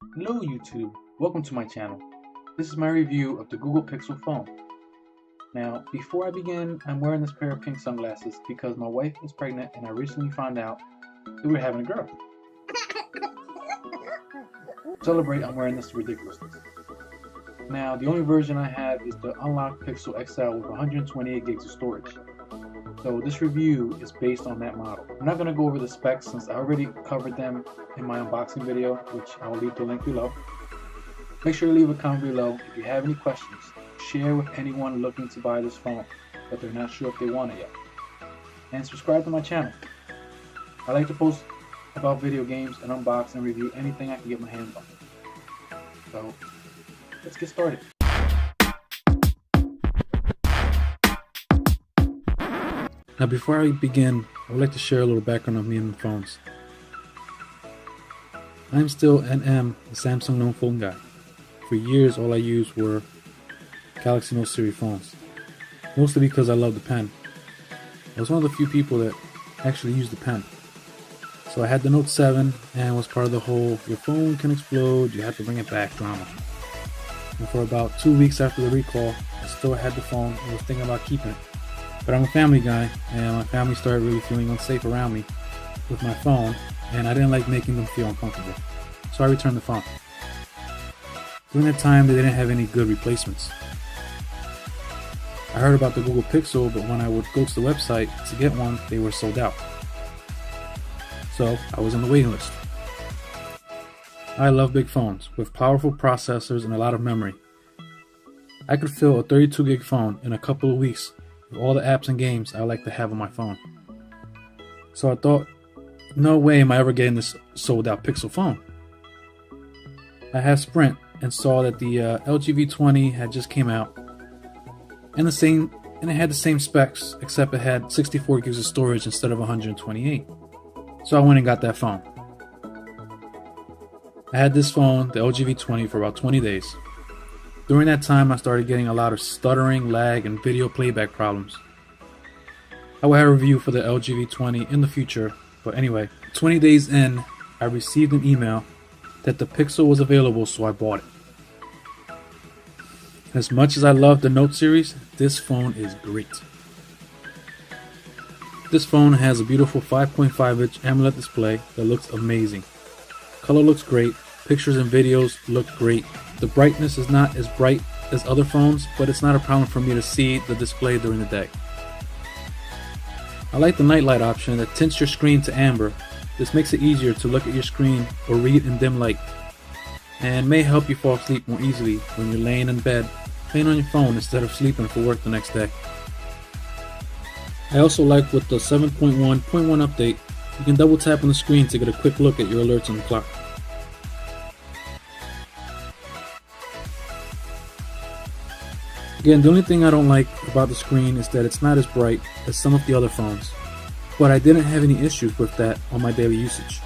Hello YouTube, welcome to my channel. This is my review of the Google Pixel phone. Now, before I begin, I'm wearing this pair of pink sunglasses because my wife is pregnant and I recently found out that we're having a girl. To celebrate, I'm wearing this ridiculousness. Now, the only version I have is the unlocked Pixel XL with 128 gigs of storage. So this review is based on that model. I'm not going to go over the specs since I already covered them in my unboxing video, which I will leave the link below. Make sure to leave a comment below if you have any questions. Share with anyone looking to buy this phone, but they're not sure if they want it yet. And subscribe to my channel. I like to post about video games and unbox and review anything I can get my hands on. So, let's get started. Now before I begin, I would like to share a little background of me and the phones. I'm still and am a Samsung known phone guy. For years all I used were Galaxy Note series phones, mostly because I love the pen. I was one of the few people that actually used the pen. So I had the Note 7 and was part of the whole your phone can explode, you have to bring it back drama. And for about 2 weeks after the recall, I still had the phone and was thinking about keeping it. But I'm a family guy, and my family started really feeling unsafe around me with my phone, and I didn't like making them feel uncomfortable. So I returned the phone. During that time, they didn't have any good replacements. I heard about the Google Pixel, but when I would go to the website to get one, they were sold out. So I was on the waiting list. I love big phones with powerful processors and a lot of memory. I could fill a 32 gig phone in a couple of weeks with all the apps and games I like to have on my phone. So I thought, no way am I ever getting this sold out Pixel phone. I have Sprint and saw that the LG V20 had just came out, and it had the same specs, except it had 64 gigs of storage instead of 128. So I went and got that phone. I had this phone, the LG V20, for about 20 days. During that time, I started getting a lot of stuttering, lag, and video playback problems. I will have a review for the LG V20 in the future, but anyway, 20 days in, I received an email that the Pixel was available, so I bought it. As much as I love the Note series, this phone is great. This phone has a beautiful 5.5-inch AMOLED display that looks amazing. Color looks great, pictures and videos look great. The brightness is not as bright as other phones, but it's not a problem for me to see the display during the day. I like the nightlight option that tints your screen to amber. This makes it easier to look at your screen or read in dim light, and may help you fall asleep more easily when you're laying in bed playing on your phone instead of sleeping for work the next day. I also like with the 7.1.1 update, you can double tap on the screen to get a quick look at your alerts on the clock. Again, the only thing I don't like about the screen is that it's not as bright as some of the other phones, but I didn't have any issues with that on my daily usage.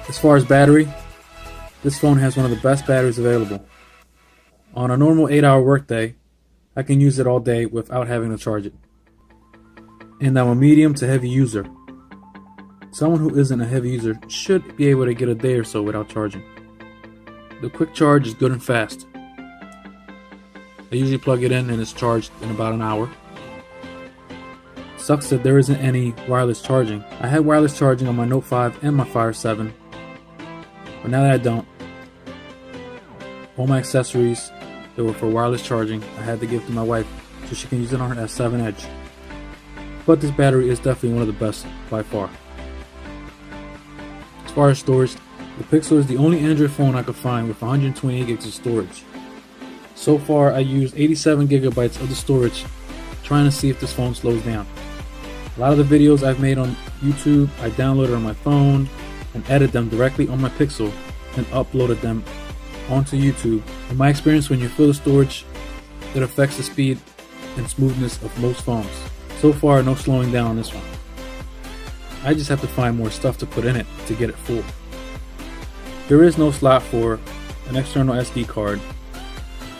As far as battery, this phone has one of the best batteries available. On a normal 8-hour workday, I can use it all day without having to charge it. And I'm a medium to heavy user. Someone who isn't a heavy user should be able to get a day or so without charging. The quick charge is good and fast. I usually plug it in and it's charged in about an hour. Sucks that there isn't any wireless charging. I had wireless charging on my Note 5 and my Fire 7, but now that I don't, all my accessories that were for wireless charging I had to give to my wife so she can use it on her S7 Edge. But this battery is definitely one of the best by far. As far as storage, the Pixel is the only Android phone I could find with 128 gigs of storage. So far, I used 87 gigabytes of the storage, trying to see if this phone slows down. A lot of the videos I've made on YouTube, I downloaded on my phone and edited them directly on my Pixel and uploaded them onto YouTube. In my experience, when you fill the storage, it affects the speed and smoothness of most phones. So far, no slowing down on this one. I just have to find more stuff to put in it to get it full. There is no slot for an external SD card,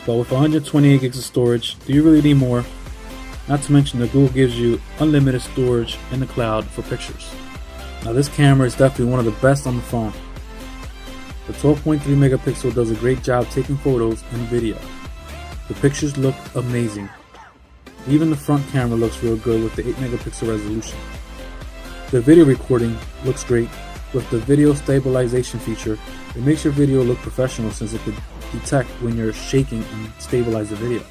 but with 128 gigs of storage, do you really need more? Not to mention that Google gives you unlimited storage in the cloud for pictures. Now this camera is definitely one of the best on the phone. The 12.3 megapixel does a great job taking photos and video. The pictures look amazing. Even the front camera looks real good with the 8 megapixel resolution. The video recording looks great. With the video stabilization feature, it makes your video look professional since it could detect when you're shaking and stabilize the video.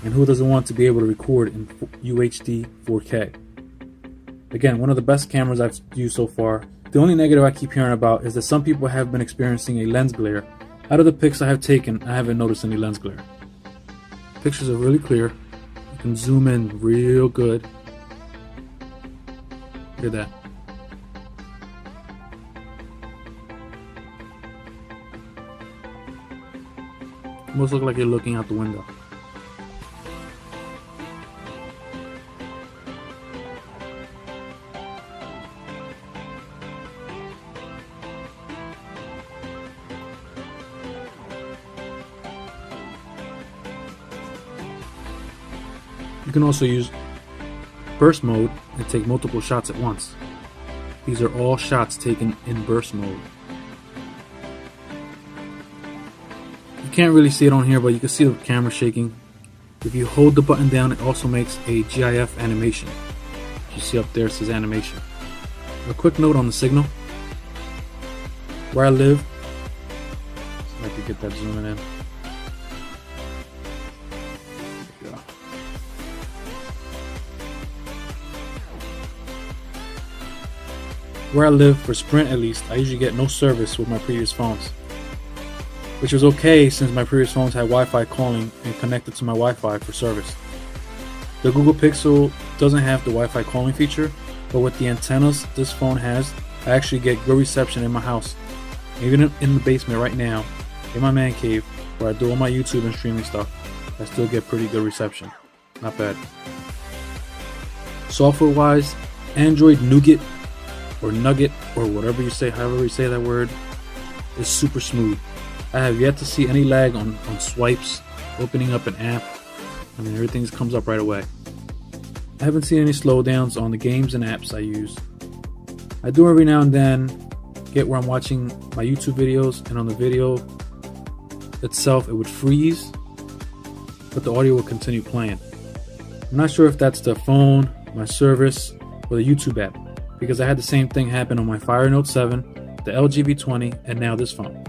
And who doesn't want to be able to record in UHD 4K? Again, one of the best cameras I've used so far. The only negative I keep hearing about is that some people have been experiencing a lens glare. Out of the pics I have taken, I haven't noticed any lens glare. Pictures are really clear. You can zoom in real good. Look at that. Almost look like you're looking out the window. You can also use burst mode and take multiple shots at once. These are all shots taken in burst mode. You can't really see it on here, but you can see the camera shaking. If you hold the button down, it also makes a GIF animation. You see up there, it says animation. A quick note on the signal. Where I live, so I could get that zooming in. There we go. Where I live, for Sprint at least, I usually get no service with my previous phones. Which was okay since my previous phones had Wi-Fi calling and connected to my Wi-Fi for service. The Google Pixel doesn't have the Wi-Fi calling feature, but with the antennas this phone has, I actually get good reception in my house. Even in the basement right now, in my man cave, where I do all my YouTube and streaming stuff, I still get pretty good reception. Not bad. Software wise, Android Nougat or Nugget or whatever you say, however you say that word, is super smooth. I have yet to see any lag on swipes, opening up an app. I mean, everything comes up right away. I haven't seen any slowdowns on the games and apps I use. I do every now and then get where I'm watching my YouTube videos, and on the video itself it would freeze, but the audio will continue playing. I'm not sure if that's the phone, my service, or the YouTube app, because I had the same thing happen on my Fire Note 7, the LG V20, and now this phone.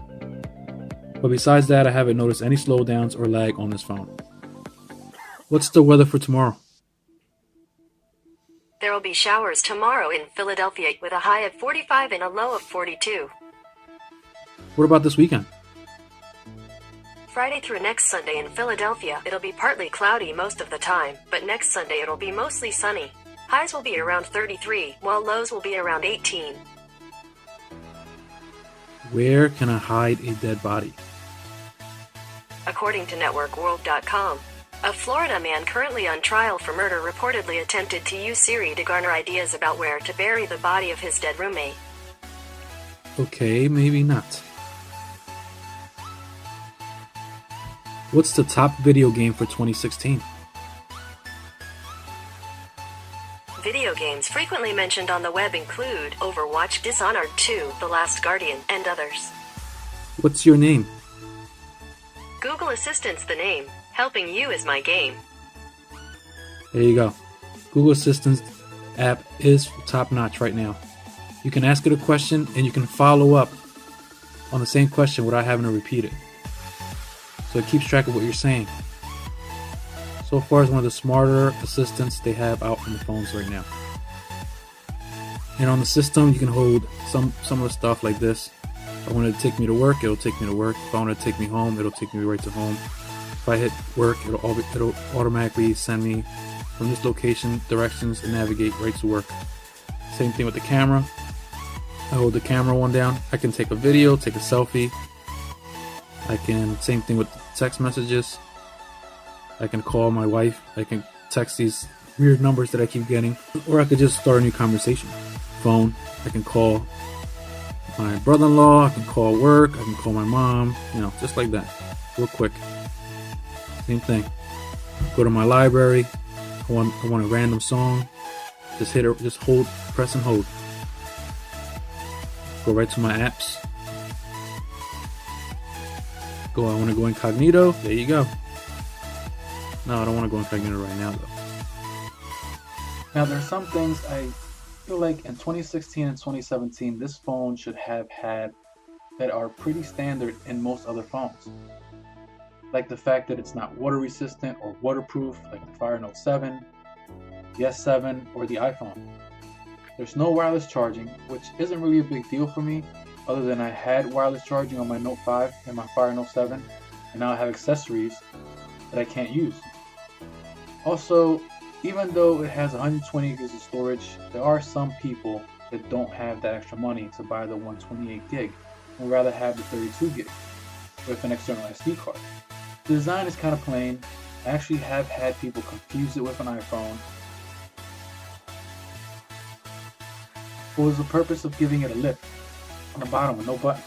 But besides that, I haven't noticed any slowdowns or lag on this phone. What's the weather for tomorrow? There will be showers tomorrow in Philadelphia with a high of 45 and a low of 42. What about this weekend? Friday through next Sunday in Philadelphia, it'll be partly cloudy most of the time, but next Sunday it'll be mostly sunny. Highs will be around 33, while lows will be around 18. Where can I hide a dead body? According to NetworkWorld.com, a Florida man currently on trial for murder reportedly attempted to use Siri to garner ideas about where to bury the body of his dead roommate. Okay, maybe not. What's the top video game for 2016? Video games frequently mentioned on the web include Overwatch, Dishonored 2, The Last Guardian, and others. What's your name? Google Assistant's the name. Helping you is my game. There you go. Google Assistant's app is top notch right now. You can ask it a question and you can follow up on the same question without having to repeat it. So it keeps track of what you're saying. So far, it's one of the smarter assistants they have out on the phones right now. And on the system, you can hold some of the stuff like this. If I wanted to take me to work, it'll take me to work. If I wanted to take me home, it'll take me right to home. If I hit work, it'll automatically send me from this location directions and navigate right to work. Same thing with the camera. I hold the camera one down. I can take a video, take a selfie. Same thing with text messages. I can call my wife. I can text these weird numbers that I keep getting. Or I could just start a new conversation. Phone. I can call my brother-in-law. I can call work. I can call my mom. Just like that. Real quick. Same thing. Go to my library. I want a random song. Just hit it. Just hold. Press and hold. Go right to my apps. I want to go incognito. There you go. No, I don't want to go incognito right now though. Now there are some things I feel like in 2016 and 2017 this phone should have had that are pretty standard in most other phones. Like the fact that it's not water resistant or waterproof like the Fire Note 7, the S7, or the iPhone. There's no wireless charging, which isn't really a big deal for me, other than I had wireless charging on my Note 5 and my Fire Note 7, and now I have accessories that I can't use. Also, even though it has 120 gigs of storage, there are some people that don't have that extra money to buy the 128 gig and would rather have the 32 gig with an external SD card. The design is kind of plain. I actually have had people confuse it with an iPhone. What was the purpose of giving it a lip on the bottom with no buttons?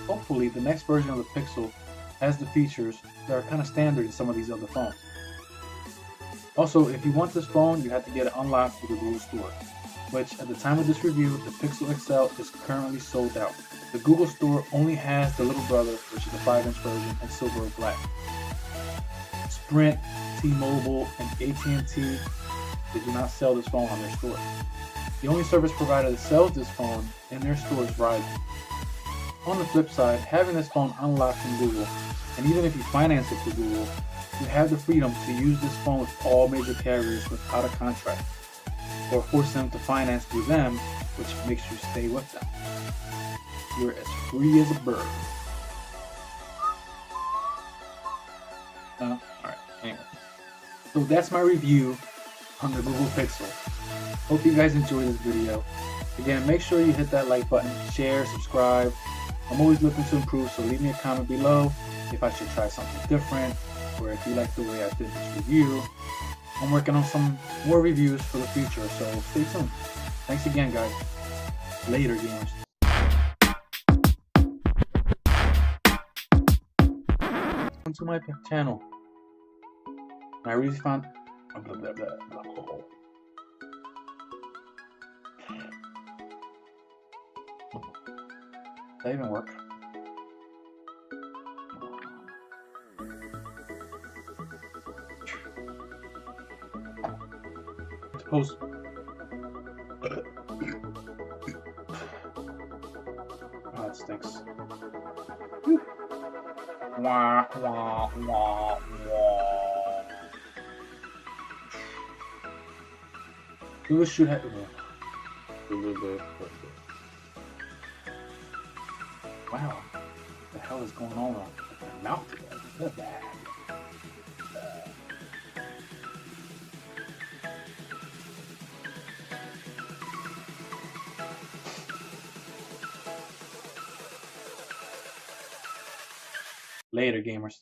Hopefully the next version of the Pixel has the features that are kind of standard in some of these other phones. Also, if you want this phone, you have to get it unlocked through the Google Store, which at the time of this review, the Pixel XL is currently sold out. The Google Store only has the little brother, which is the 5-inch version, in silver or black. Sprint, T-Mobile, and AT&T, they do not sell this phone on their store. The only service provider that sells this phone in their store is Verizon. On the flip side, having this phone unlocked from Google, and even if you finance it through Google, you have the freedom to use this phone with all major carriers without a contract, or force them to finance through them, which makes you stay with them. You're as free as a bird. Alright, anyway. So that's my review on the Google Pixel. Hope you guys enjoyed this video. Again, make sure you hit that like button, share, subscribe. I'm always looking to improve, so leave me a comment below if I should try something different, or if you like the way I did this review. I'm working on some more reviews for the future, so stay tuned. Thanks again, guys. Later, gamers. Welcome to my channel. I really found blah, blah, blah, blah. Does that even work? Suppose. Oh, that stinks. Wah, wah, wah, wah. Who should have? Wow, what the hell is going on with my mouth today? Look at that. Later, gamers.